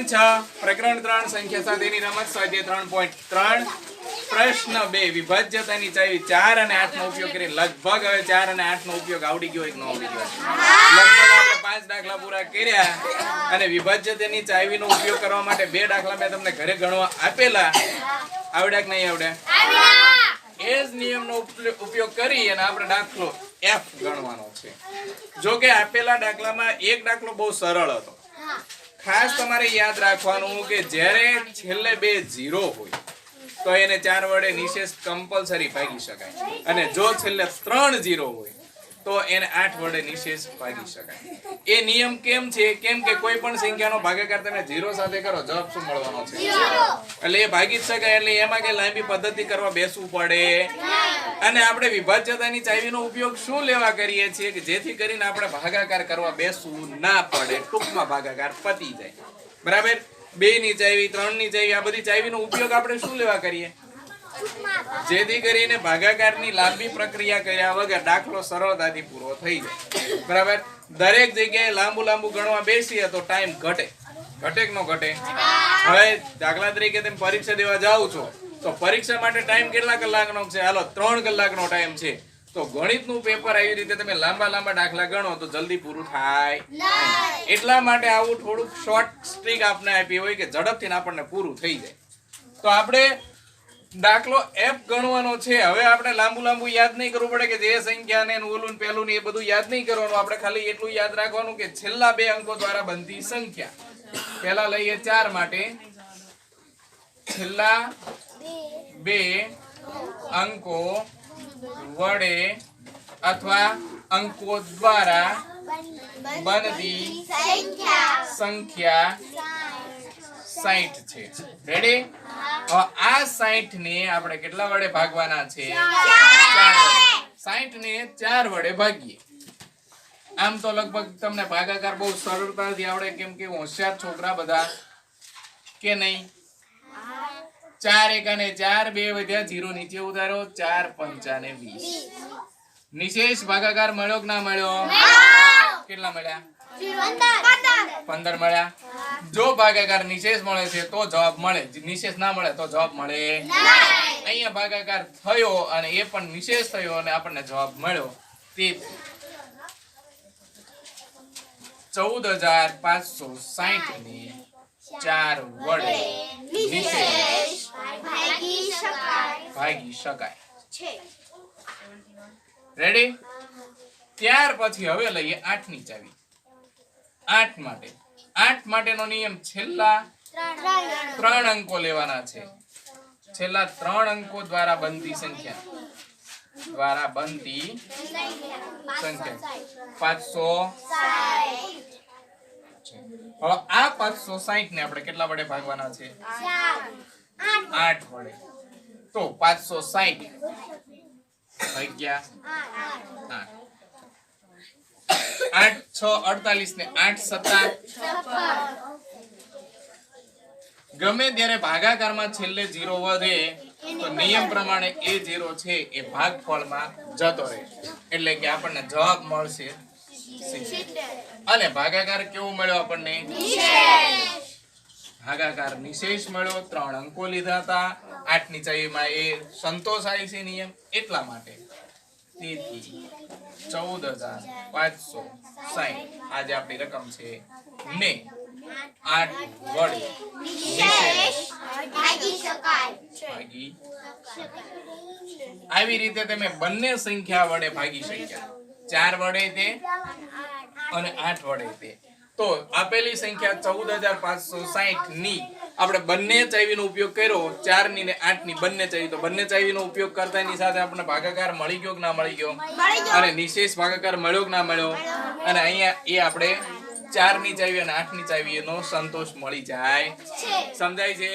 ધોરણ 6 પ્રકરણ 3 સંખ્યા સાથેની રમત સ્વાધ્યાય 3.3 પ્રશ્ન 2 વિભાજ્યતાની ચાવી 4 અને 8 નો ઉપયોગ કરી લગભગ હવે 4 અને 8 નો ઉપયોગ આવડી ગયો એક ન આવડી ગયો લગભગ આપણે 5 દાખલા પૂરા કર્યા અને વિભાજ્યતાની ચાવીનો ઉપયોગ કરવા માટે 2 દાખલા મેં તમને ઘરે ગણવા આપેલા આવડ્યા કે નહીં આવડ્યા એ જ નિયમનો ઉપયોગ કરી અને આપણે દાખલો F ગણવાનો છે જો કે આપેલા દાખલામાં એક દાખલો બહુ સરળ હતો ખાસ તમારે યાદ રાખવાનું કે જ્યારે છેલ્લે 2 0 હોય તો એને 4 વડે નિશેષ કમ્પલસરી ભાગી શકાય અને જો છેલ્લે 3 0 હોય તો એને 8 વડે નિશેષ ભાગી શકાય એ નિયમ કેમ છે કેમ કે કોઈ પણ સંખ્યાનો ભાગાકાર તમે 0 સાથે કરો જવાબ શું મળવાનો છે 0 એટલે એ ભાગી જ શકાય એટલે એમાં કે લાંબી પદ્ધતિ કરવા બેસવું પડે અને આપણે વિભાજ્યતાની ચાવીનો ઉપયોગ શું લેવા કરીએ છીએ કે જેથી કરીને આપણે ભાગાકાર કરવા બેસવું ના પડે ટૂંકમાં ભાગાકાર પતી જાય બરાબર 2 ની ચાવી 3 ની ચાવી આ બધી ચાવીનો ઉપયોગ આપણે શું લેવા કરીએ જેથી કરીને ભાગાકારની લાંબી પ્રક્રિયા કર્યા વગર દાખલો સરળતાથી પૂરો થઈ જાય બરાબર દરેક જગ્યાએ લાંબુ ગણવા બેસીએ તો ટાઈમ ઘટે કે ન ઘટે હવે દાખલા તરીકે તમે પરીક્ષા દેવા જાઓ છો તો પરીક્ષા માટે ટાઈમ કેટલા કલાકનો છે હાલો 3 કલાકનો ટાઈમ છે તો ગણિતનું પેપર આવી રીતે તમે લાંબા દાખલા ગણો તો જલ્દી પૂરું થાય નહીં એટલા માટે આવું થોડુંક શોર્ટ સ્ટ્રીક આપને આપી હોય કે ઝડપથી આપણને પૂરું થઈ જાય તો આપણે દાખલો F ગણવાનો છે હવે આપણે લાંબુ યાદ નહીં કરવું પડે કે જે સંખ્યા ને ઓલું પેલું ને એ બધું યાદ નહીં કરવાનું આપણે ખાલી એટલું યાદ રાખવાનું કે છેલ્લા 2 અંકો દ્વારા બનતી સંખ્યા પહેલા લઈએ 4 માટે છેલ્લા 2 અંકો વડે અથવા અંકો દ્વારા બનતી સંખ્યા 60 છે રેડી આ 60 ને આપણે કેટલા વડે ભાગવાના છે 60 ને 4 વડે ભાગીએ આમ તો લગભગ તમને ભાગાકાર બહુ સરળતાથી આવડે કેમ કે હોશિયાર છોકરા બધા કે નહીં 4 એકા ને 4 2 વધ્યા 0 નીચે ઉતારો 4 પંચા ને 20 નિશેષ ભાગાકાર મળ્યો કે ના મળ્યો કેટલા મળ્યા 15 મળ્યા જો ભાગાકાર નિશેષ મળે છે તો જવાબ મળે નિશેષ ના મળે તો જવાબ મળે નહીં અહીંયા ભાગાકાર થયો અને એ પણ નિશેષ થયો અને આપણને જવાબ મળ્યો તે 14560 ને 4 વડે નિશેષ ભાગી શકાય છે રેડી ત્યાર પછી હવે લઈએ 8 ની ચાવી 8 માટેનો નિયમ છેલ્લા 3 અંકો લેવાના છે છેલ્લા 3 અંકો દ્વારા બનતી સંખ્યા 560 હવે આ 560 ને આપણે કેટલા વડે ભાગવાના છે 8 વડે તો 560 ભાગ્યા 8 6 48 ને 8 7 ગમે ત્યારે ભાગાકારમાં છેલ્લે 0 વધે તો નિયમ પ્રમાણે એ 0 છે એ ભાગફળમાં જતો રહે એટલે કે આપણને જવાબ મળશે 60 અને ભાગાકાર કેવો મળ્યો આપણને ભાગાકાર નિશેષ મળ્યો 3 અંકો લીધા હતા 8 ની ચાવીમાં એ સંતોષાય છે નિયમ એટલા માટે તેથી 14560 આજે આપણી રકમ છે ને 8 વડે નિશેષ ભાગી શકાય આવી રીતે તમે બંને સંખ્યા વડે ભાગી શક્યા 4 વડે તે અને 8 વડે તે તો આપેલી સંખ્યા 14560 ની આપણે બંને ચાવીનો ઉપયોગ કર્યો 4 ની ને 8 ની બંને ચાવી તો બંને ચાવીનો ઉપયોગ કરતાની સાથે આપણે ભાગાકાર મળી ગયો કે ના મળી ગયો અને નિશેષ ભાગાકાર મળ્યો કે ના મળ્યો અને અહીંયા એ આપણે 4 ની ચાવી અને 8 ની ચાવી એનો સંતોષ મળી જાય સમજાય છે